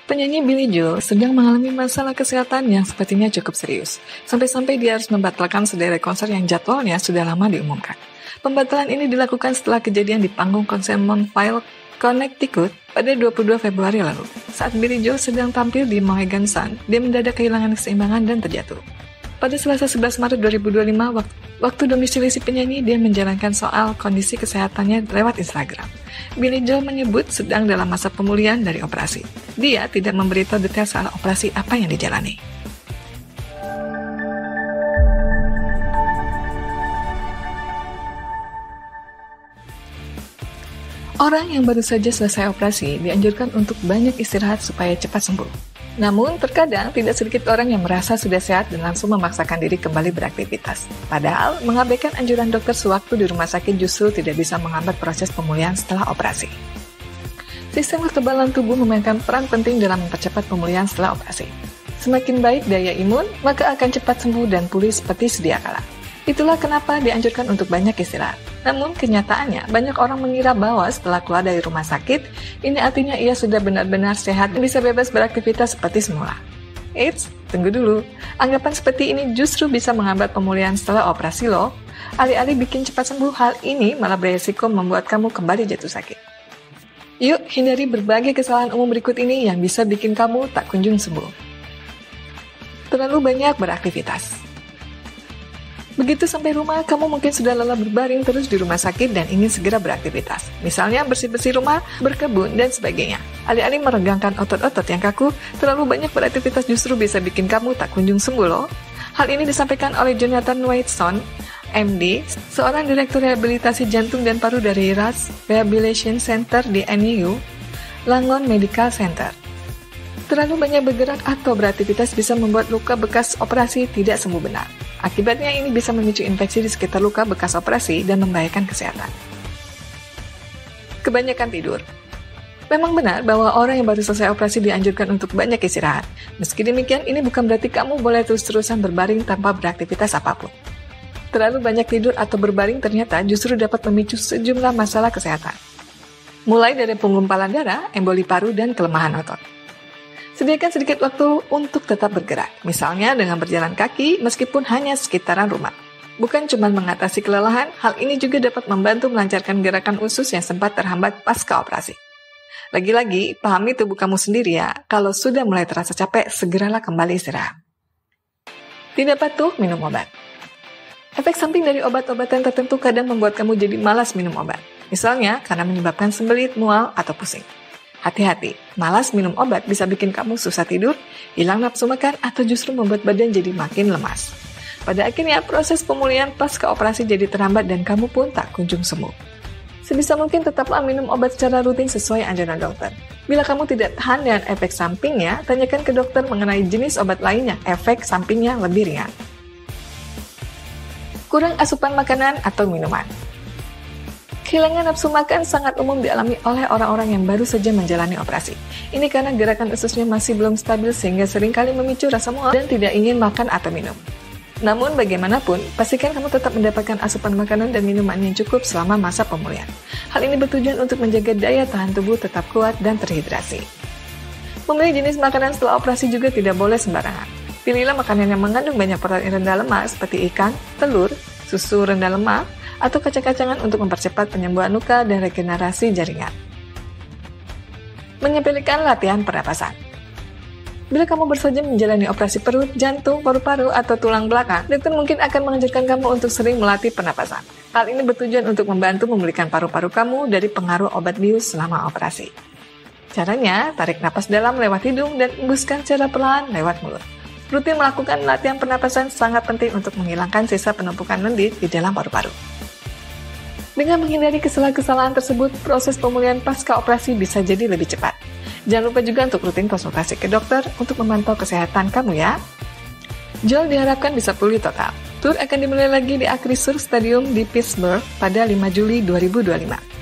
Penyanyi Billy Joel sedang mengalami masalah kesehatan yang sepertinya cukup serius, sampai-sampai dia harus membatalkan sederet konser yang jadwalnya sudah lama diumumkan. Pembatalan ini dilakukan setelah kejadian di panggung konser Montville, Connecticut pada 22 Februari lalu. Saat Billy Joel sedang tampil di Mohegan Sun, dia mendadak kehilangan keseimbangan dan terjatuh. Pada Selasa 11 Maret 2025, waktu domisili si penyanyi, dia menjalankan soal kondisi kesehatannya lewat Instagram. Billy Joel menyebut sedang dalam masa pemulihan dari operasi. Dia tidak memberitahu detail soal operasi apa yang dijalani. Orang yang baru saja selesai operasi dianjurkan untuk banyak istirahat supaya cepat sembuh. Namun, terkadang tidak sedikit orang yang merasa sudah sehat dan langsung memaksakan diri kembali beraktivitas. Padahal, mengabaikan anjuran dokter sewaktu di rumah sakit justru tidak bisa menghambat proses pemulihan setelah operasi. Sistem kekebalan tubuh memainkan peran penting dalam mempercepat pemulihan setelah operasi. Semakin baik daya imun, maka akan cepat sembuh dan pulih seperti sedia kala. Itulah kenapa dianjurkan untuk banyak istirahat. Namun kenyataannya, banyak orang mengira bahwa setelah keluar dari rumah sakit, ini artinya ia sudah benar-benar sehat dan bisa bebas beraktivitas seperti semula. Eits, tunggu dulu. Anggapan seperti ini justru bisa menghambat pemulihan setelah operasi loh. Alih-alih bikin cepat sembuh, hal ini malah beresiko membuat kamu kembali jatuh sakit. Yuk, hindari berbagai kesalahan umum berikut ini yang bisa bikin kamu tak kunjung sembuh. Terlalu banyak beraktivitas. Begitu sampai rumah, kamu mungkin sudah lelah berbaring terus di rumah sakit dan ingin segera beraktivitas. Misalnya bersih-bersih rumah, berkebun, dan sebagainya. Alih-alih meregangkan otot-otot yang kaku, terlalu banyak beraktivitas justru bisa bikin kamu tak kunjung sembuh loh. Hal ini disampaikan oleh Jonathan Whiteson, MD, seorang direktur rehabilitasi jantung dan paru dari Rush Rehabilitation Center di NYU, Langone Medical Center. Terlalu banyak bergerak atau beraktivitas bisa membuat luka bekas operasi tidak sembuh benar. Akibatnya ini bisa memicu infeksi di sekitar luka bekas operasi dan membahayakan kesehatan. Kebanyakan tidur. Memang benar bahwa orang yang baru selesai operasi dianjurkan untuk banyak istirahat. Meski demikian, ini bukan berarti kamu boleh terus-terusan berbaring tanpa beraktivitas apapun. Terlalu banyak tidur atau berbaring ternyata justru dapat memicu sejumlah masalah kesehatan. Mulai dari penggumpalan darah, emboli paru, dan kelemahan otot. Sediakan sedikit waktu untuk tetap bergerak, misalnya dengan berjalan kaki meskipun hanya sekitaran rumah. Bukan cuma mengatasi kelelahan, hal ini juga dapat membantu melancarkan gerakan usus yang sempat terhambat pasca operasi. Lagi-lagi, pahami tubuh kamu sendiri ya, kalau sudah mulai terasa capek, segeralah kembali istirahat. Tidak patuh minum obat. Efek samping dari obat-obatan tertentu kadang membuat kamu jadi malas minum obat. Misalnya, karena menyebabkan sembelit, mual, atau pusing. Hati-hati, malas minum obat bisa bikin kamu susah tidur, hilang nafsu makan, atau justru membuat badan jadi makin lemas. Pada akhirnya, proses pemulihan pasca operasi jadi terhambat dan kamu pun tak kunjung sembuh. Sebisa mungkin tetaplah minum obat secara rutin sesuai anjuran dokter. Bila kamu tidak tahan dengan efek sampingnya, tanyakan ke dokter mengenai jenis obat lainnya, efek sampingnya lebih ringan. Kurang asupan makanan atau minuman. Kehilangan nafsu makan sangat umum dialami oleh orang-orang yang baru saja menjalani operasi. Ini karena gerakan ususnya masih belum stabil sehingga seringkali memicu rasa mual dan tidak ingin makan atau minum. Namun bagaimanapun, pastikan kamu tetap mendapatkan asupan makanan dan minuman yang cukup selama masa pemulihan. Hal ini bertujuan untuk menjaga daya tahan tubuh tetap kuat dan terhidrasi. Memilih jenis makanan setelah operasi juga tidak boleh sembarangan. Pilihlah makanan yang mengandung banyak protein rendah lemak seperti ikan, telur, susu rendah lemak, atau kacang-kacangan untuk mempercepat penyembuhan luka dan regenerasi jaringan. Menyepelekan latihan pernapasan. Bila kamu baru saja menjalani operasi perut, jantung, paru-paru, atau tulang belakang, dokter mungkin akan menganjurkan kamu untuk sering melatih pernapasan. Hal ini bertujuan untuk membantu memulihkan paru-paru kamu dari pengaruh obat bius selama operasi. Caranya, tarik napas dalam lewat hidung dan embuskan secara perlahan lewat mulut. Rutin melakukan latihan pernapasan sangat penting untuk menghilangkan sisa penumpukan lendir di dalam paru-paru. Dengan menghindari kesalahan-kesalahan tersebut, proses pemulihan pasca operasi bisa jadi lebih cepat. Jangan lupa juga untuk rutin konsultasi ke dokter untuk memantau kesehatan kamu ya. Joel diharapkan bisa pulih total. Tur akan dimulai lagi di Acrisure Stadium di Pittsburgh pada 5 Juli 2025.